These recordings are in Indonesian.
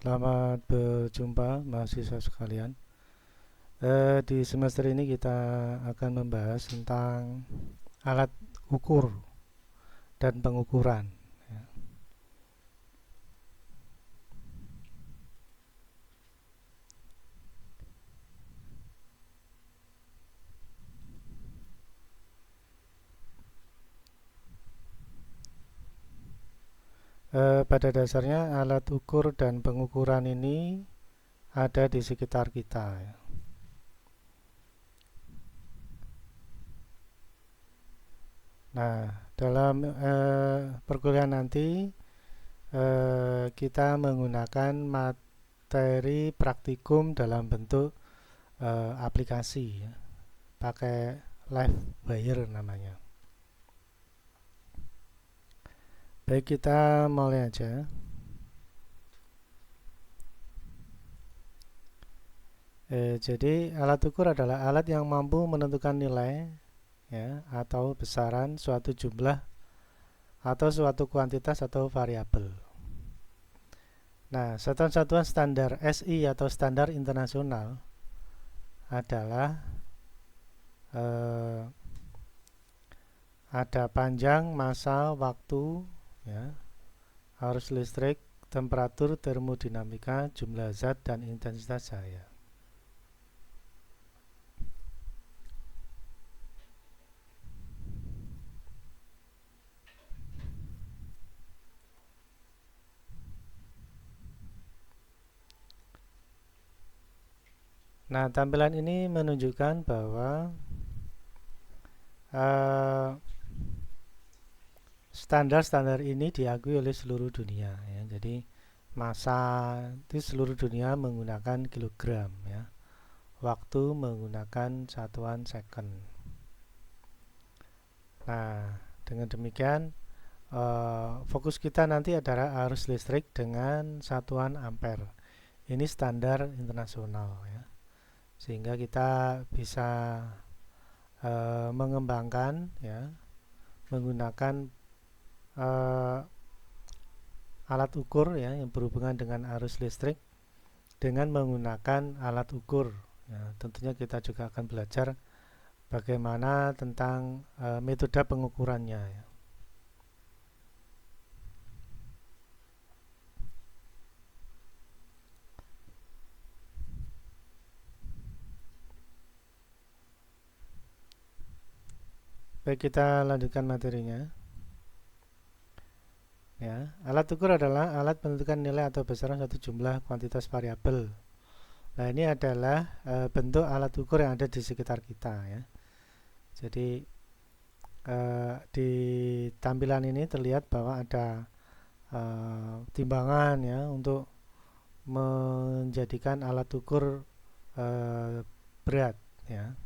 Selamat berjumpa mahasiswa sekalian. Di semester ini kita akan membahas tentang alat ukur dan pengukuran. Ya. Pada dasarnya alat ukur dan pengukuran ini ada di sekitar kita. Ya. Nah, dalam perkuliahan nanti kita menggunakan materi praktikum dalam bentuk aplikasi, ya. Pakai live wire namanya. Baik, kita mulai aja. Jadi alat ukur adalah alat yang mampu menentukan nilai, ya, atau besaran suatu jumlah atau suatu kuantitas atau variabel. Nah, satuan-satuan standar SI atau standar internasional adalah ada panjang, massa, waktu, ya, arus listrik, temperatur, termodinamika, jumlah zat, dan intensitas cahaya. Nah, tampilan ini menunjukkan bahwa standar-standar ini diakui oleh seluruh dunia, ya. Jadi massa di seluruh dunia menggunakan kilogram, ya. Waktu menggunakan satuan second. Nah, dengan demikian fokus kita nanti adalah arus listrik dengan satuan ampere. Ini standar internasional, ya. Sehingga kita bisa mengembangkan, ya, menggunakan alat ukur, ya, yang berhubungan dengan arus listrik dengan menggunakan alat ukur. Ya, tentunya kita juga akan belajar bagaimana tentang metode pengukurannya, ya. Baik, kita lanjutkan materinya. Ya, alat ukur adalah alat menentukan nilai atau besaran suatu jumlah kuantitas variabel. Nah, ini adalah bentuk alat ukur yang ada di sekitar kita, ya. Jadi di tampilan ini terlihat bahwa ada timbangan, ya, untuk menjadikan alat ukur berat, ya.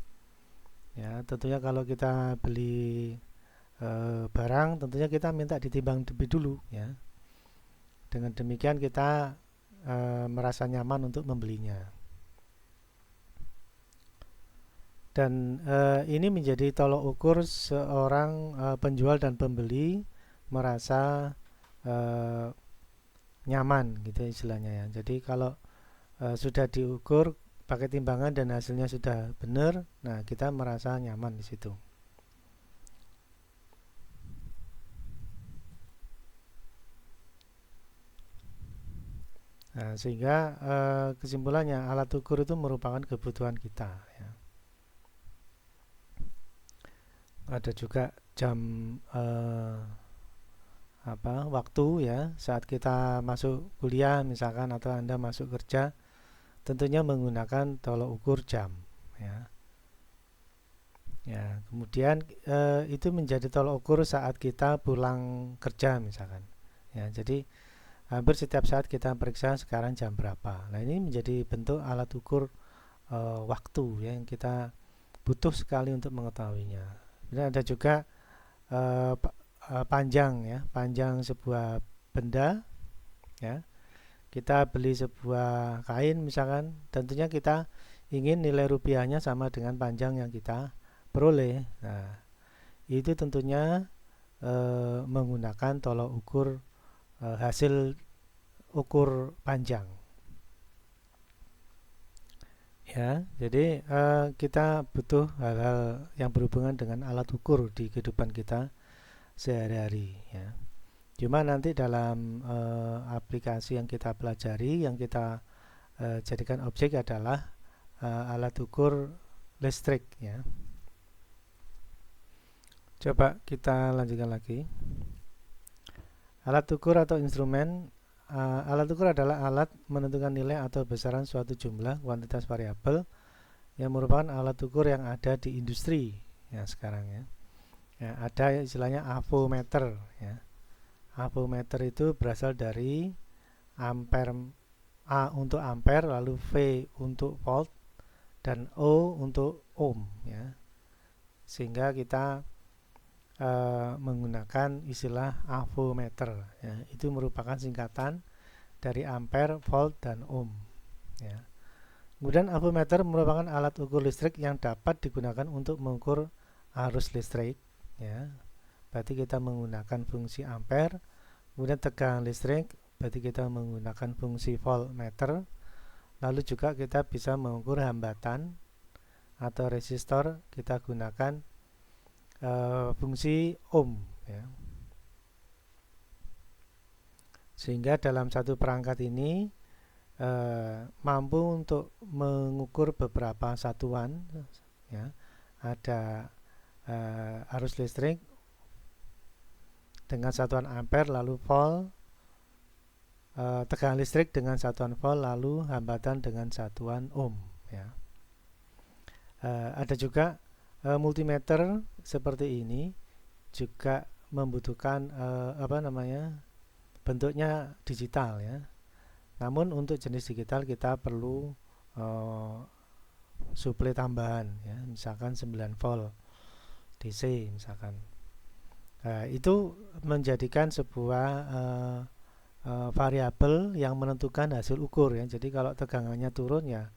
Ya, tentunya kalau kita beli barang, tentunya kita minta ditimbang lebih dulu, ya. Dengan demikian kita merasa nyaman untuk membelinya. Dan ini menjadi tolok ukur seorang penjual dan pembeli merasa nyaman, gitu istilahnya, ya. Jadi kalau sudah diukur pakai timbangan dan hasilnya sudah benar, nah kita merasa nyaman di situ. Nah, sehingga kesimpulannya alat ukur itu merupakan kebutuhan kita, ya. Ada juga jam waktu, ya, saat kita masuk kuliah misalkan atau Anda masuk kerja, tentunya menggunakan tolok ukur jam, ya. Ya, kemudian itu menjadi tolok ukur saat kita pulang kerja misalkan. Ya, jadi hampir setiap saat kita periksa sekarang jam berapa. Nah, ini menjadi bentuk alat ukur waktu, ya, yang kita butuh sekali untuk mengetahuinya. Dan ada juga panjang, ya, panjang sebuah benda, ya. Kita beli sebuah kain misalkan, tentunya kita ingin nilai rupiahnya sama dengan panjang yang kita peroleh. Nah, itu tentunya menggunakan tolok ukur hasil ukur panjang. Ya, jadi kita butuh hal-hal yang berhubungan dengan alat ukur di kehidupan kita sehari-hari ya. Cuma nanti dalam aplikasi yang kita pelajari, yang kita jadikan objek adalah alat ukur listrik ya. Coba kita lanjutkan lagi. Alat ukur atau instrumen. Alat ukur adalah alat menentukan nilai atau besaran suatu jumlah kuantitas variabel yang merupakan alat ukur yang ada di industri ya sekarang ya. Ya, ada istilahnya avometer ya. Avometer itu berasal dari ampere, A untuk ampere, lalu V untuk volt, dan O untuk ohm ya. Sehingga kita menggunakan istilah avometer ya. Itu merupakan singkatan dari ampere, volt, dan ohm ya. Kemudian avometer merupakan alat ukur listrik yang dapat digunakan untuk mengukur arus listrik ya. Berarti kita menggunakan fungsi ampere. Kemudian tegangan listrik, berarti kita menggunakan fungsi voltmeter. Lalu juga kita bisa mengukur hambatan atau resistor, kita gunakan fungsi ohm ya. Sehingga dalam satu perangkat ini mampu untuk mengukur beberapa satuan ya. Ada arus listrik dengan satuan ampere, lalu volt, tegangan listrik dengan satuan volt, lalu hambatan dengan satuan ohm ya. Ada juga multimeter seperti ini, juga membutuhkan bentuknya digital ya. Namun untuk jenis digital kita perlu suplai tambahan ya, misalkan 9 volt DC misalkan. Itu menjadikan sebuah variabel yang menentukan hasil ukur ya. Jadi kalau tegangannya turun ya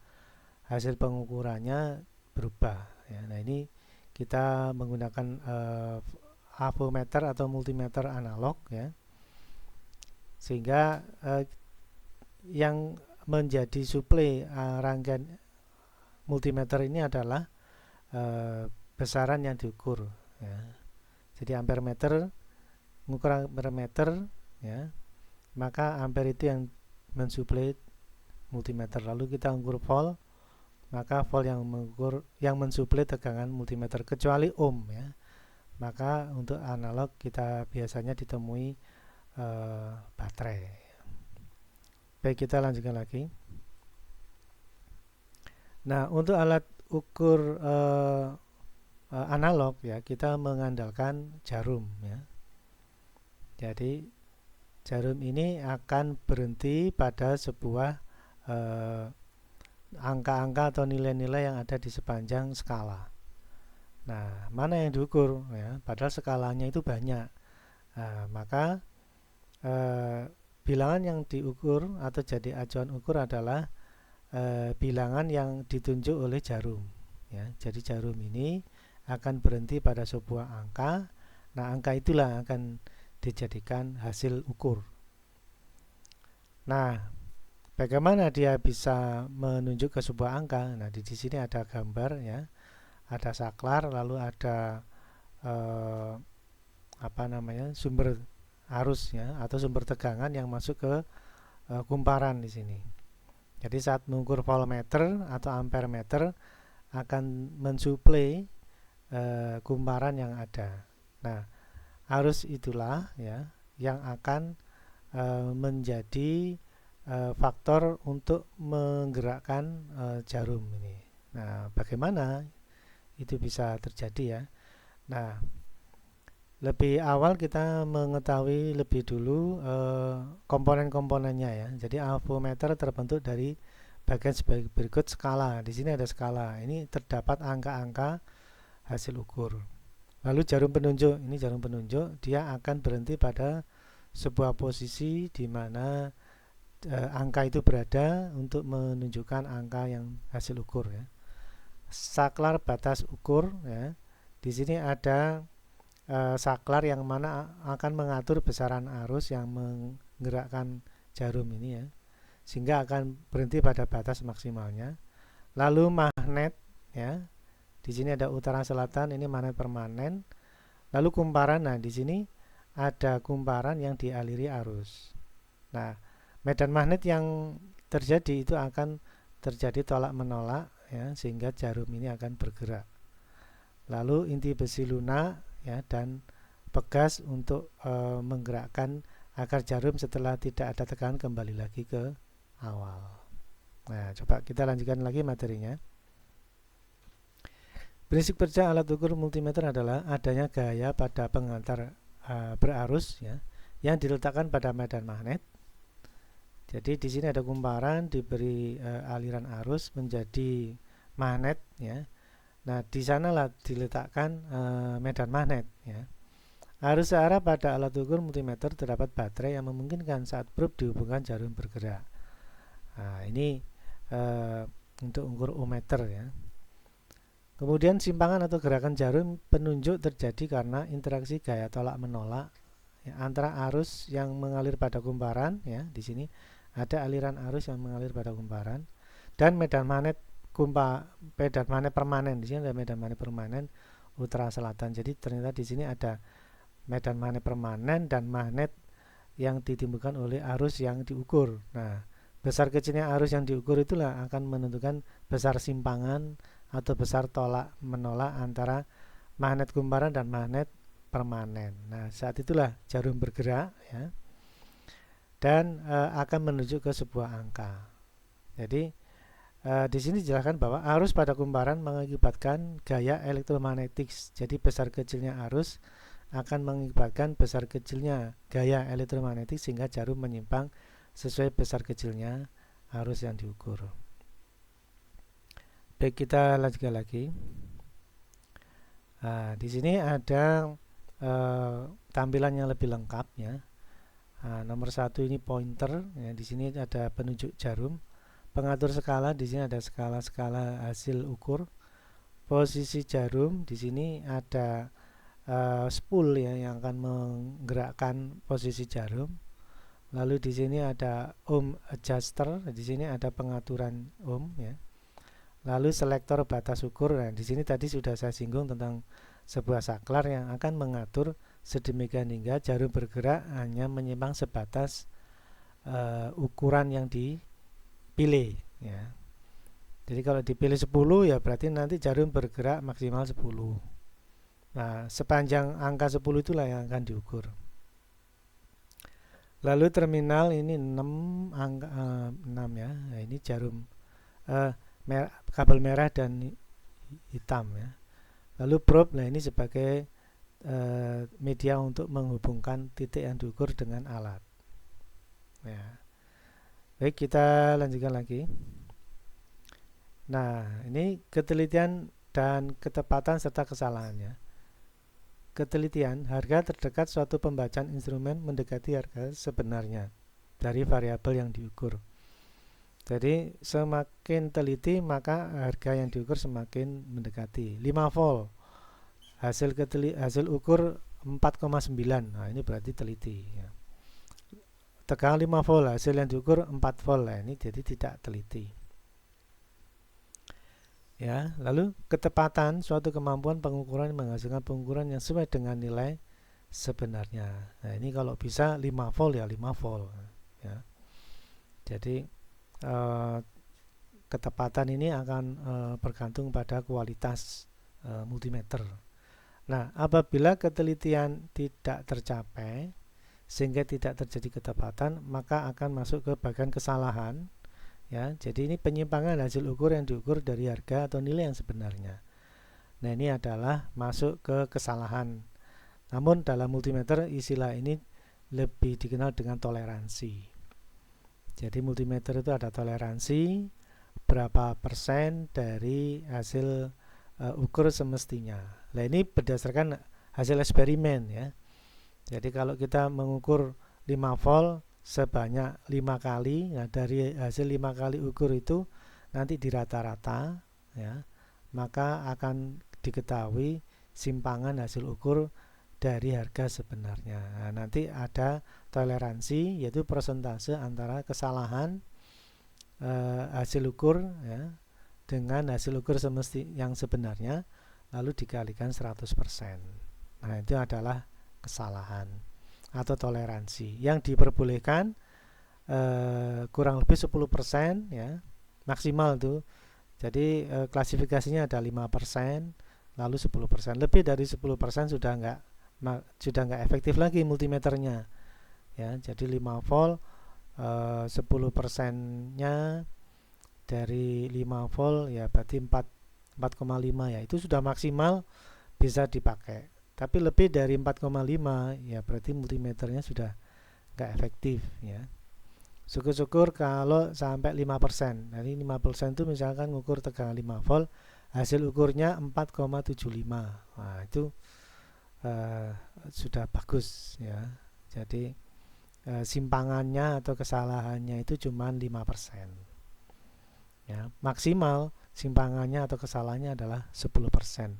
hasil pengukurannya berubah ya. Nah, ini kita menggunakan avometer atau multimeter analog ya. Sehingga yang menjadi suplai rangkaian multimeter ini adalah besaran yang diukur ya. Jadi ampere meter, mengukur ampere meter ya, maka ampere itu yang mensuplai multimeter. Lalu kita ukur volt, maka volt yang mensuplai tegangan multimeter, kecuali ohm ya. Maka untuk analog kita biasanya ditemui baterai. Baik, kita lanjutkan lagi. Nah, untuk alat ukur analog ya, kita mengandalkan jarum ya. Jadi jarum ini akan berhenti pada sebuah angka-angka atau nilai-nilai yang ada di sepanjang skala. Nah, mana yang diukur ya? Padahal skalanya itu banyak. Nah, maka bilangan yang diukur atau jadi acuan ukur adalah bilangan yang ditunjuk oleh jarum ya. Jadi jarum ini akan berhenti pada sebuah angka. Nah, angka itulah akan dijadikan hasil ukur. Nah, bagaimana dia bisa menunjuk ke sebuah angka? Nah, di sini ada gambar ya. Ada saklar, lalu ada sumber arus ya, atau sumber tegangan yang masuk ke kumparan di sini. Jadi saat mengukur voltmeter atau ampere meter akan mensuplai kumparan yang ada. Nah, arus itulah ya yang akan menjadi faktor untuk menggerakkan jarum ini. Nah, bagaimana itu bisa terjadi ya? Nah, lebih awal kita mengetahui lebih dulu komponen-komponennya ya. Jadi avometer terbentuk dari bagian sebagai berikut skala. Di sini ada skala. Ini terdapat angka-angka hasil ukur. Lalu jarum penunjuk. Ini jarum penunjuk. Dia akan berhenti pada sebuah posisi di mana angka itu berada untuk menunjukkan angka yang hasil ukur ya. Saklar batas ukur ya. Di sini ada saklar yang mana akan mengatur besaran arus yang menggerakkan jarum ini ya, sehingga akan berhenti pada batas maksimalnya. Lalu magnet, ya. Di sini ada utara selatan, ini magnet permanen. Lalu kumparan, nah di sini ada kumparan yang dialiri arus. Nah, medan magnet yang terjadi itu akan terjadi tolak menolak, ya, sehingga jarum ini akan bergerak. Lalu inti besi lunak, ya, dan pegas untuk menggerakkan agar jarum setelah tidak ada tekanan kembali lagi ke awal. Nah, coba kita lanjutkan lagi materinya. Prinsip kerja alat ukur multimeter adalah adanya gaya pada pengantar berarus, ya, yang diletakkan pada medan magnet. Jadi di sini ada kumparan diberi aliran arus menjadi magnet, ya. Nah, di sanalah diletakkan medan magnet, ya. Arus searah pada alat ukur multimeter terdapat baterai yang memungkinkan saat probe dihubungkan jarum bergerak. Nah, ini untuk ukur ohmmeter, ya. Kemudian simpangan atau gerakan jarum penunjuk terjadi karena interaksi gaya tolak menolak, ya, antara arus yang mengalir pada kumparan, ya, di sini ada aliran arus yang mengalir pada kumparan, dan medan magnet permanen. Di sini ada medan magnet permanen utara selatan. Jadi ternyata di sini ada medan magnet permanen dan magnet yang ditimbulkan oleh arus yang diukur. Nah, besar kecilnya arus yang diukur itulah akan menentukan besar simpangan atau besar tolak menolak antara magnet kumparan dan magnet permanen. Nah, saat itulah jarum bergerak, ya, dan akan menuju ke sebuah angka. Jadi di sini dijelaskan bahwa arus pada kumparan mengakibatkan gaya elektromagnetik. Jadi besar kecilnya arus akan mengakibatkan besar kecilnya gaya elektromagnetik sehingga jarum menyimpang sesuai besar kecilnya arus yang diukur. Baik, kita lanjutkan lagi. Nah, di sini ada tampilan yang lebih lengkap, ya. Nah, nomor 1 ini pointer, ya. Di sini ada penunjuk jarum. Pengatur skala, di sini ada skala-skala hasil ukur. Posisi jarum, di sini ada spool, ya, yang akan menggerakkan posisi jarum. Lalu di sini ada ohm adjuster, di sini ada pengaturan ohm, ya. Lalu selektor batas ukur. Nah, di sini tadi sudah saya singgung tentang sebuah saklar yang akan mengatur sedemikian hingga jarum bergerak hanya menyimpang sebatas ukuran yang dipilih, ya. Jadi kalau dipilih 10, ya berarti nanti jarum bergerak maksimal 10. Nah, sepanjang angka 10 itulah yang akan diukur. Lalu terminal ini 6 ya. Nah, ini jarum kabel merah dan hitam, ya. Lalu probe, nah ini sebagai media untuk menghubungkan titik yang diukur dengan alat. Ya. Baik, kita lanjutkan lagi. Nah, ini ketelitian dan ketepatan serta kesalahannya. Ketelitian, harga terdekat suatu pembacaan instrumen mendekati harga sebenarnya dari variabel yang diukur. Jadi semakin teliti maka harga yang diukur semakin mendekati. 5 volt hasil ukur 4,9. Nah, ini berarti teliti, ya. Tegangan 5 volt hasil yang diukur 4 volt. Nah, ini jadi tidak teliti, ya. Lalu ketepatan suatu kemampuan pengukuran menghasilkan pengukuran yang sesuai dengan nilai sebenarnya. Nah, ini kalau bisa 5 volt ya 5 volt, ya. Jadi ketepatan ini akan bergantung pada kualitas multimeter. Nah, apabila ketelitian tidak tercapai sehingga tidak terjadi ketepatan, maka akan masuk ke bagian kesalahan, ya. Jadi ini penyimpangan hasil ukur yang diukur dari harga atau nilai yang sebenarnya. Nah, ini adalah masuk ke kesalahan. Namun dalam multimeter istilah ini lebih dikenal dengan toleransi. Jadi multimeter itu ada toleransi berapa persen dari hasil ukur semestinya. Nah, ini berdasarkan hasil eksperimen, ya. Jadi kalau kita mengukur 5 volt sebanyak 5 kali, nah dari hasil 5 kali ukur itu nanti dirata-rata, ya, maka akan diketahui simpangan hasil ukur dari harga sebenarnya. Nah, nanti ada toleransi, yaitu persentase antara kesalahan hasil ukur, ya, dengan hasil ukur yang sebenarnya lalu dikalikan 100%. Nah, itu adalah kesalahan atau toleransi. Yang diperbolehkan kurang lebih 10% ya, maksimal tuh. Jadi klasifikasinya ada 5%, lalu 10%. Lebih dari 10% sudah nggak efektif lagi multimeternya. Ya, jadi 5 volt 10%-nya dari 5 volt ya berarti 4,5 ya, itu sudah maksimal bisa dipakai. Tapi lebih dari 4,5 ya berarti multimeternya sudah nggak efektif ya. Syukur-syukur kalau sampai 5%. Dari 5% itu misalkan ngukur tegangan 5 volt, hasil ukurnya 4,75. Nah, itu sudah bagus ya. Jadi simpangannya atau kesalahannya itu cuma 5%. Ya, maksimal simpangannya atau kesalahannya adalah 10%.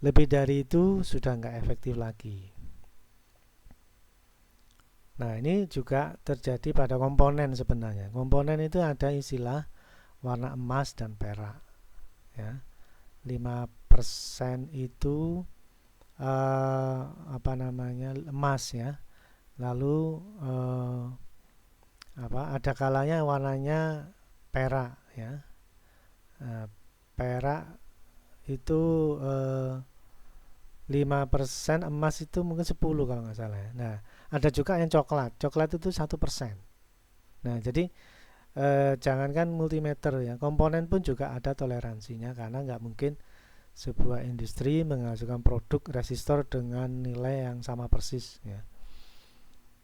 Lebih dari itu sudah nggak efektif lagi. Nah, ini juga terjadi pada komponen sebenarnya. Komponen itu ada istilah warna emas dan perak. Ya. 5% itu emas ya. Lalu ada kalanya warnanya perak ya. Perak itu 5%, emas itu mungkin 10 kalau nggak salah ya. Nah, ada juga yang coklat itu 1%. Nah, jadi jangankan multimeter ya, komponen pun juga ada toleransinya, karena nggak mungkin sebuah industri menghasilkan produk resistor dengan nilai yang sama persis ya.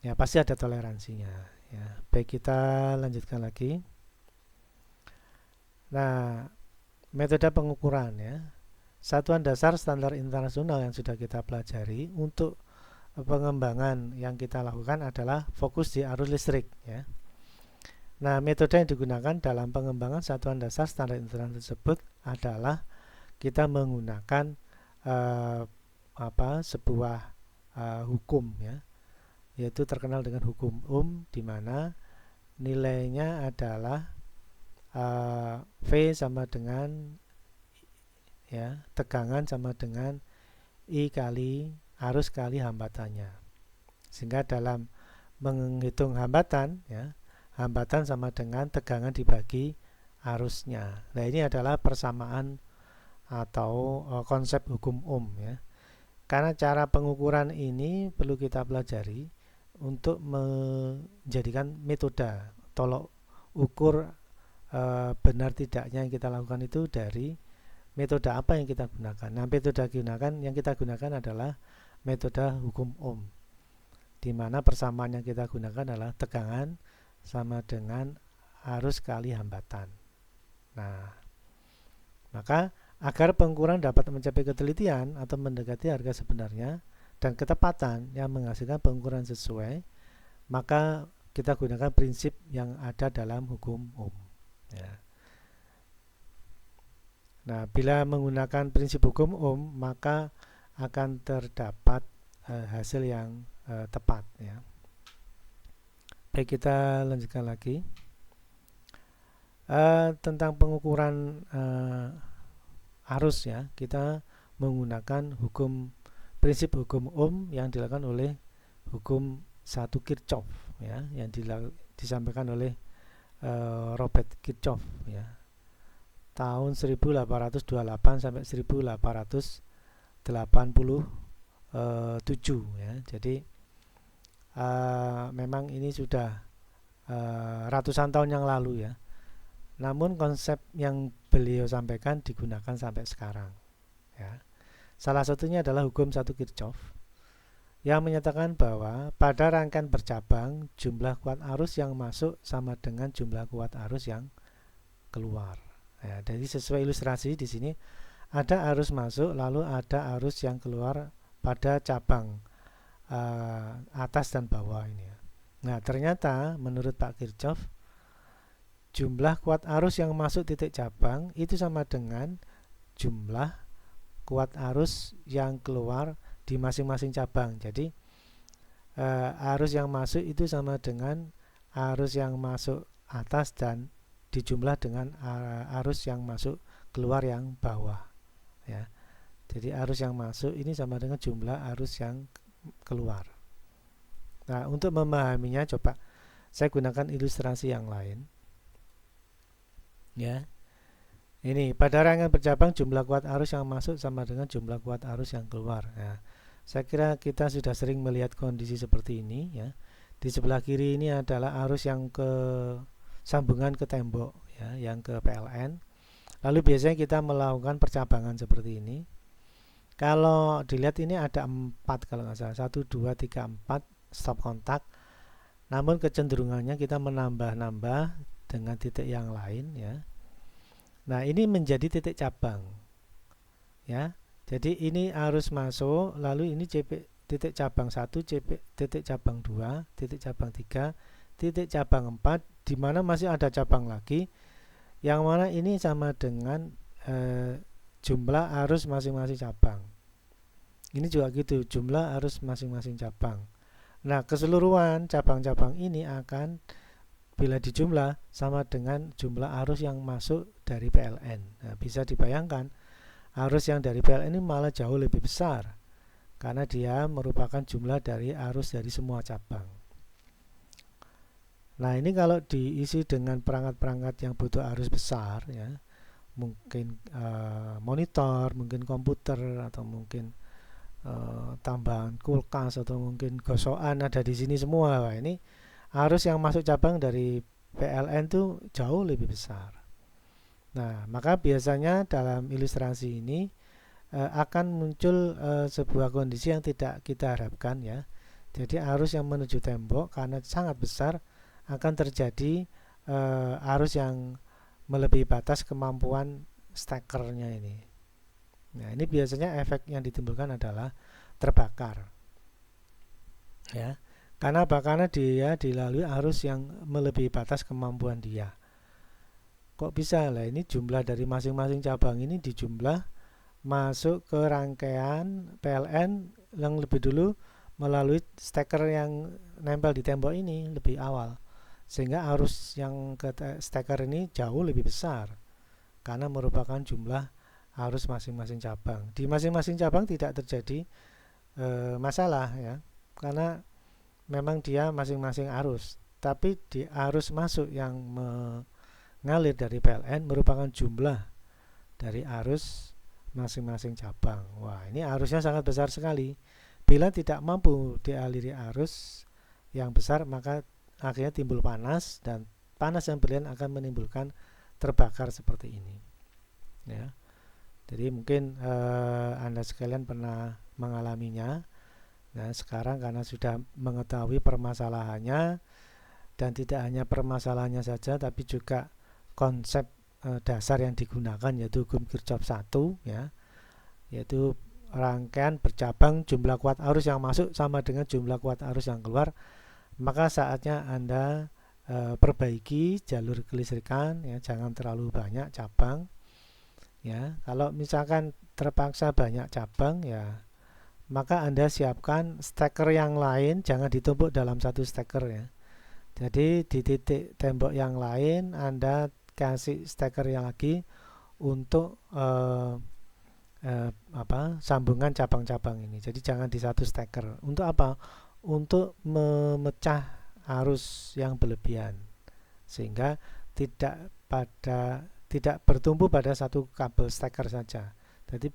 Ya, pasti ada toleransinya ya. Baik, kita lanjutkan lagi. Nah, metode pengukuran ya. Satuan dasar standar internasional yang sudah kita pelajari untuk pengembangan yang kita lakukan adalah fokus di arus listrik ya. Nah, metode yang digunakan dalam pengembangan satuan dasar standar internasional tersebut adalah kita menggunakan sebuah hukum ya, yaitu terkenal dengan hukum di mana nilainya adalah V sama dengan ya, tegangan sama dengan I kali arus kali hambatannya. Sehingga dalam menghitung hambatan ya, hambatan sama dengan tegangan dibagi arusnya. Nah, ini adalah persamaan atau konsep hukum Ohm ya. Karena cara pengukuran ini perlu kita pelajari untuk menjadikan metode tolok ukur benar tidaknya yang kita lakukan itu dari metode apa yang kita gunakan. Nah, metode yang kita gunakan adalah metode hukum Ohm, di mana persamaan yang kita gunakan adalah tegangan sama dengan arus kali hambatan. Nah, maka agar pengukuran dapat mencapai ketelitian atau mendekati harga sebenarnya dan ketepatan yang menghasilkan pengukuran sesuai, maka kita gunakan prinsip yang ada dalam hukum Ohm ya. Nah, bila menggunakan prinsip hukum Ohm, maka akan terdapat hasil yang tepat ya. Baik, kita lanjutkan lagi tentang pengukuran arus ya. Kita menggunakan prinsip hukum Ohm yang dilakukan oleh hukum 1 Kirchhoff ya, yang disampaikan oleh Robert Kirchhoff ya, tahun 1828 sampai 1887 ya. Jadi memang ini sudah ratusan tahun yang lalu ya. Namun konsep yang beliau sampaikan digunakan sampai sekarang ya. Salah satunya adalah hukum 1 Kirchhoff yang menyatakan bahwa pada rangkaian bercabang jumlah kuat arus yang masuk sama dengan jumlah kuat arus yang keluar. Ya, jadi sesuai ilustrasi di sini ada arus masuk lalu ada arus yang keluar pada cabang atas dan bawah ini ya. Nah, ternyata menurut Pak Kirchhoff jumlah kuat arus yang masuk titik cabang itu sama dengan jumlah kuat arus yang keluar di masing-masing cabang. Jadi arus yang masuk itu sama dengan arus yang masuk atas dan dijumlah dengan arus yang masuk keluar yang bawah, ya. Jadi arus yang masuk ini sama dengan jumlah arus yang keluar. Nah, untuk memahaminya coba saya gunakan ilustrasi yang lain. Ya. Ini pada rangkaian bercabang jumlah kuat arus yang masuk sama dengan jumlah kuat arus yang keluar. Nah, saya kira kita sudah sering melihat kondisi seperti ini, ya. Di sebelah kiri ini adalah arus yang ke sambungan ke tembok, ya, yang ke PLN. Lalu biasanya kita melakukan percabangan seperti ini. Kalau dilihat ini ada 4 kalau nggak salah, 1, 2, 3, 4 stop kontak. Namun kecenderungannya kita menambah-nambah dengan titik yang lain, ya. Nah, ini menjadi titik cabang, ya. Jadi ini arus masuk, lalu ini titik cabang 1, titik cabang 2, titik cabang 3, titik cabang 4, di mana masih ada cabang lagi, yang mana ini sama dengan jumlah arus masing-masing cabang. Ini juga gitu, jumlah arus masing-masing cabang. Nah, keseluruhan cabang-cabang ini akan bila dijumlah sama dengan jumlah arus yang masuk dari PLN. Nah, bisa dibayangkan arus yang dari PLN ini malah jauh lebih besar karena dia merupakan jumlah dari arus dari semua cabang. Nah, ini kalau diisi dengan perangkat-perangkat yang butuh arus besar, ya, mungkin monitor, mungkin komputer, atau mungkin tambahan kulkas, atau mungkin gosokan ada di sini semua. Wah, ini arus yang masuk cabang dari PLN itu jauh lebih besar. Nah, maka biasanya dalam ilustrasi ini akan muncul sebuah kondisi yang tidak kita harapkan, ya. Jadi arus yang menuju tembok karena sangat besar akan terjadi arus yang melebihi batas kemampuan stekernya ini. Nah, ini biasanya efek yang ditimbulkan adalah terbakar, ya. Karena apa? Karena dia dilalui arus yang melebihi batas kemampuan dia. Kok bisa lah? Ini jumlah dari masing-masing cabang ini dijumlah masuk ke rangkaian PLN yang lebih dulu melalui steker yang nempel di tembok ini lebih awal. Sehingga arus yang ke steker ini jauh lebih besar karena merupakan jumlah arus masing-masing cabang. Di masing-masing cabang tidak terjadi masalah, ya. Karena memang dia masing-masing arus, tapi di arus masuk yang mengalir dari PLN merupakan jumlah dari arus masing-masing cabang. Wah, ini arusnya sangat besar sekali. Bila tidak mampu dialiri arus yang besar, maka akhirnya timbul panas, dan panas yang berlebihan akan menimbulkan terbakar seperti ini, ya. Jadi mungkin Anda sekalian pernah mengalaminya. Nah, sekarang karena sudah mengetahui permasalahannya, dan tidak hanya permasalahannya saja, tapi juga konsep dasar yang digunakan, yaitu hukum Kirchhoff 1, ya, yaitu rangkaian bercabang jumlah kuat arus yang masuk sama dengan jumlah kuat arus yang keluar, maka saatnya Anda perbaiki jalur kelistrikan, ya, jangan terlalu banyak cabang, ya. Kalau misalkan terpaksa banyak cabang, ya, maka Anda siapkan steker yang lain, jangan ditumpuk dalam satu steker, ya. Jadi di titik tembok yang lain Anda kasih steker yang lagi untuk sambungan cabang-cabang ini. Jadi jangan di satu steker. Untuk apa? Untuk memecah arus yang berlebihan, sehingga tidak bertumpu pada satu kabel steker saja. Jadi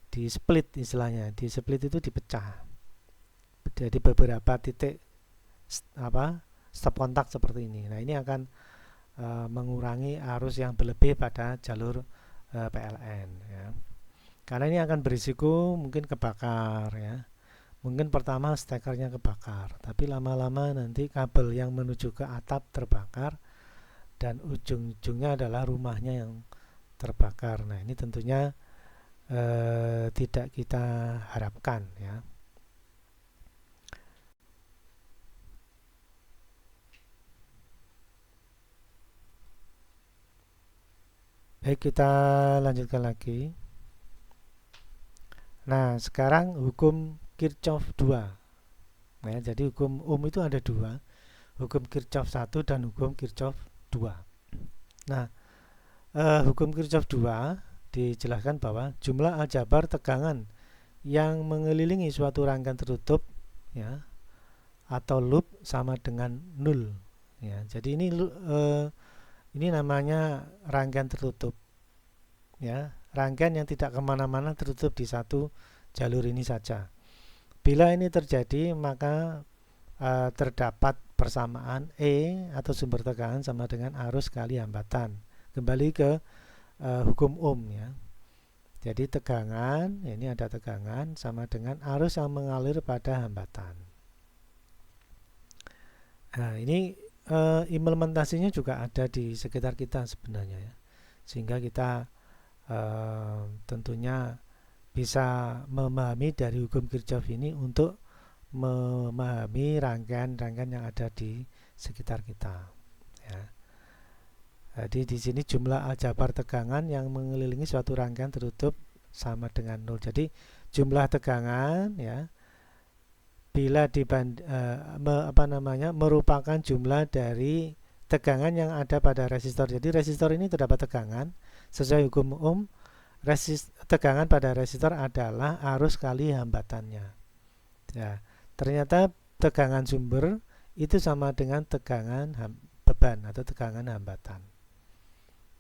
di split istilahnya. Di split itu dipecah. Jadi beberapa titik stop kontak seperti ini. Nah, ini akan mengurangi arus yang berlebih pada jalur PLN, ya. Karena ini akan berisiko mungkin kebakar, ya. Mungkin pertama stekernya kebakar, tapi lama-lama nanti kabel yang menuju ke atap terbakar, dan ujung-ujungnya adalah rumahnya yang terbakar. Nah, ini tentunya tidak kita harapkan, ya. Baik, kita lanjutkan lagi. Nah, sekarang hukum Kirchhoff 2. Nah, jadi hukum itu ada dua, hukum Kirchhoff 1 dan hukum Kirchhoff 2. Nah, hukum Kirchhoff 2 dijelaskan bahwa jumlah aljabar tegangan yang mengelilingi suatu rangkaian tertutup, ya, atau loop sama dengan nol, ya. Jadi ini namanya rangkaian tertutup, ya, rangkaian yang tidak kemana-mana, tertutup di satu jalur ini saja. Bila ini terjadi, maka terdapat persamaan E atau sumber tegangan sama dengan arus kali hambatan. Kembali ke hukum Ohm, ya. Jadi tegangan, ini ada tegangan sama dengan arus yang mengalir pada hambatan. Nah, ini implementasinya juga ada di sekitar kita sebenarnya, ya. Sehingga kita tentunya bisa memahami dari hukum Kirchhoff ini untuk memahami rangkaian-rangkaian yang ada di sekitar kita, ya. Jadi di sini jumlah aljabar tegangan yang mengelilingi suatu rangkaian tertutup sama dengan 0. Jadi jumlah tegangan, ya, bila merupakan jumlah dari tegangan yang ada pada resistor. Jadi resistor ini terdapat tegangan sesuai hukum Ohm. Tegangan pada resistor adalah arus kali hambatannya. Ya, ternyata tegangan sumber itu sama dengan tegangan beban atau tegangan hambatan.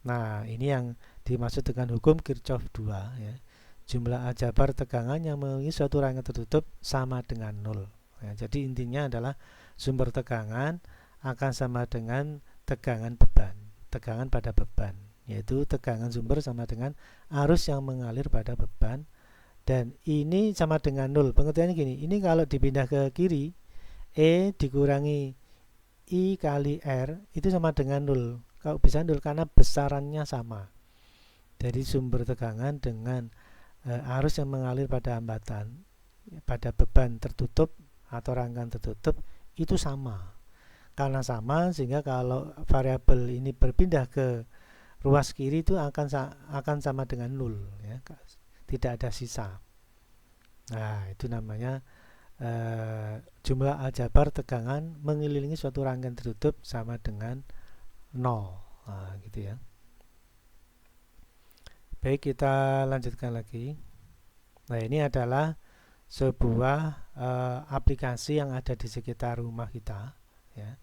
Nah, ini yang dimaksud dengan hukum Kirchhoff 2, ya. Jumlah aljabar tegangan yang mengelilingi suatu rangkaian tertutup sama dengan 0. Ya, jadi intinya adalah sumber tegangan akan sama dengan tegangan beban, tegangan pada beban, yaitu tegangan sumber sama dengan arus yang mengalir pada beban, dan ini sama dengan 0. Pengertiannya gini, ini kalau dipindah ke kiri, E dikurangi I kali R itu sama dengan 0. Kalau bisa 0 karena besarannya sama. Jadi sumber tegangan dengan arus yang mengalir pada hambatan, pada beban tertutup atau rangkaian tertutup itu sama. Karena sama, sehingga kalau variabel ini berpindah ke ruas kiri itu akan sama dengan 0, ya. Tidak ada sisa. Nah, itu namanya jumlah aljabar tegangan mengelilingi suatu rangkaian tertutup sama dengan 0. Nah, gitu, ya. Baik, kita lanjutkan lagi. Nah, ini adalah sebuah aplikasi yang ada di sekitar rumah kita, ya.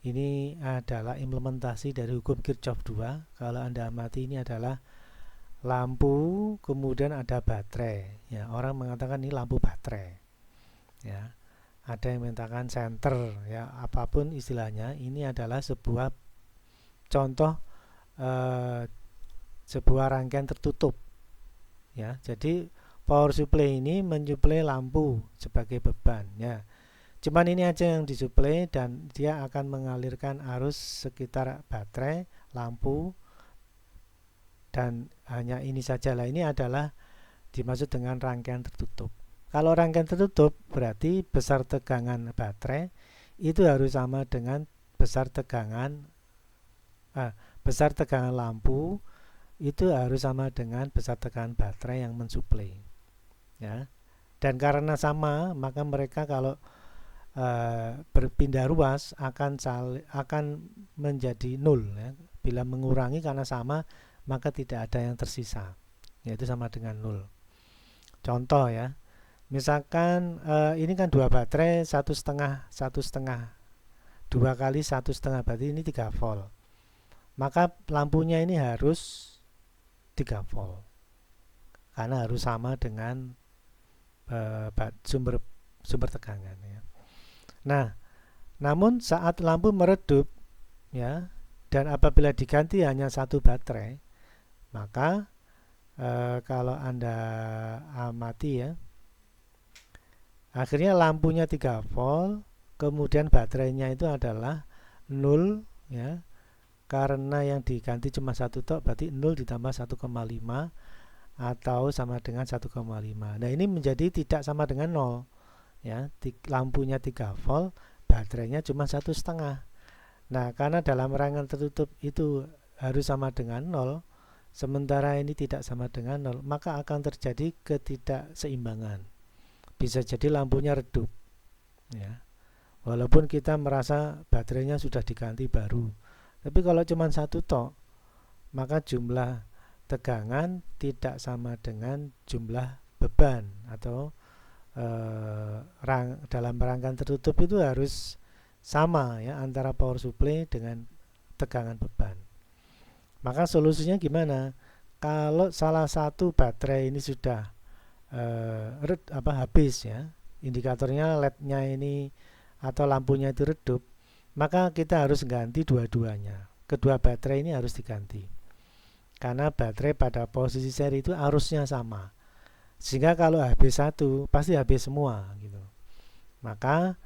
Ini adalah implementasi dari hukum Kirchhoff 2. Kalau Anda amati, ini adalah lampu, kemudian ada baterai, ya. Orang mengatakan ini lampu baterai, ya. Ada yang mengatakan senter, ya, apapun istilahnya. Ini adalah sebuah contoh sebuah rangkaian tertutup, ya. Jadi power supply ini menyuplai lampu sebagai beban, ya. Cuman ini aja yang disuplai dan dia akan mengalirkan arus sekitar baterai, lampu, dan hanya ini saja lah. Ini adalah dimaksud dengan rangkaian tertutup. Kalau rangkaian tertutup berarti besar tegangan baterai itu harus sama dengan besar tegangan lampu itu harus sama dengan besar tegangan baterai yang mensuplai, ya. Dan karena sama, maka mereka kalau berpindah ruas akan menjadi 0, ya. Bila mengurangi karena sama, maka tidak ada yang tersisa, yaitu sama dengan 0. Contoh, ya, misalkan ini kan dua baterai 1,5 2 kali 1,5 berarti ini 3 volt, maka lampunya ini harus 3 volt karena harus sama dengan sumber tegangan, ya. Nah, namun saat lampu meredup, ya, dan apabila diganti hanya satu baterai, maka kalau Anda amati, ya, akhirnya lampunya 3 volt, kemudian baterainya itu adalah 0, ya, karena yang diganti cuma satu tok, berarti 0 ditambah 1,5 atau sama dengan 1,5. Nah, ini menjadi tidak sama dengan 0, ya. Lampunya 3 volt, baterainya cuma 1,5. Nah, karena dalam rangkaian tertutup itu harus sama dengan 0, sementara ini tidak sama dengan 0, maka akan terjadi ketidakseimbangan. Bisa jadi lampunya redup, ya. Walaupun kita merasa baterainya sudah diganti baru, tapi kalau cuma satu tok, maka jumlah tegangan tidak sama dengan jumlah beban, atau dalam rangkaian tertutup itu harus sama ya antara power supply dengan tegangan beban. Maka solusinya gimana? Kalau salah satu baterai ini sudah habis ya, indikatornya LED-nya ini atau lampunya itu redup, maka kita harus ganti dua-duanya. Kedua baterai ini harus diganti. Karena baterai pada posisi seri itu arusnya sama. Sehingga kalau habis satu, pasti habis semua gitu. Maka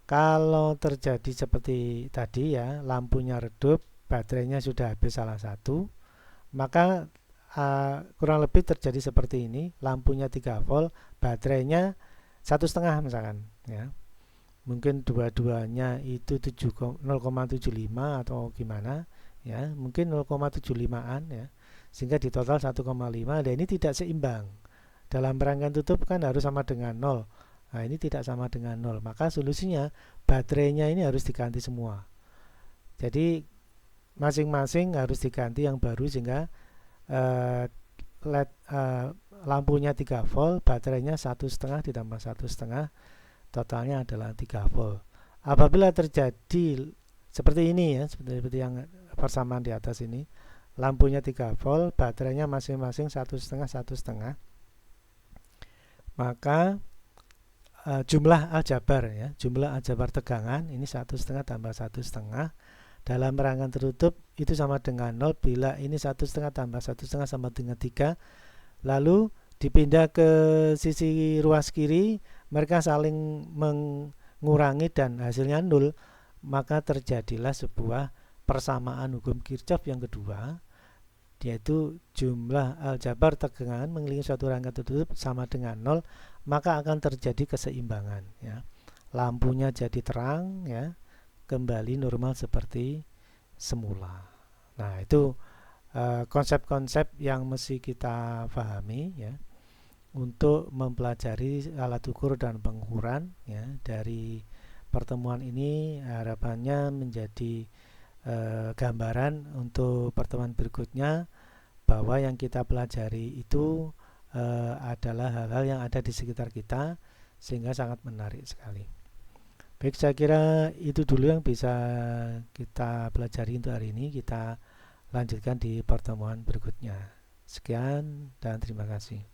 kalau terjadi seperti tadi ya, lampunya redup, baterainya sudah habis salah satu, maka kurang lebih terjadi seperti ini. Lampunya 3 volt, baterainya 1,5 misalkan ya. Mungkin dua-duanya itu 0,75 atau gimana ya, mungkin 0,75an ya, sehingga di total 1,5. Dan ini tidak seimbang. Dalam rangkaian tutup kan harus sama dengan 0. Nah, ini tidak sama dengan 0. Maka solusinya baterainya ini harus diganti semua. Jadi masing-masing harus diganti yang baru, sehingga LED lampunya 3 volt, baterainya 1,5 ditambah 1,5, totalnya adalah 3 volt. Apabila terjadi seperti ini ya, seperti yang persamaan di atas ini, lampunya 3 volt, baterainya masing-masing 1,5 1,5, maka jumlah aljabar ya, jumlah aljabar tegangan ini 1,5 tambah 1,5 dalam rangkaian tertutup itu sama dengan 0 bila ini 1,5 tambah 1,5 sama dengan 3. Lalu dipindah ke sisi ruas kiri, mereka saling mengurangi dan hasilnya 0, maka terjadilah sebuah persamaan hukum Kirchhoff yang kedua, yaitu jumlah aljabar tegangan mengelilingi suatu rangkaian tertutup sama dengan 0, maka akan terjadi keseimbangan ya. Lampunya jadi terang ya, kembali normal seperti semula. Nah, itu konsep-konsep yang mesti kita pahami ya untuk mempelajari alat ukur dan pengukuran ya. Dari pertemuan ini harapannya menjadi gambaran untuk pertemuan berikutnya, bahwa yang kita pelajari itu adalah hal-hal yang ada di sekitar kita, sehingga sangat menarik sekali. Baik, saya kira itu dulu yang bisa kita pelajari untuk hari ini. Kita lanjutkan di pertemuan berikutnya. Sekian dan terima kasih.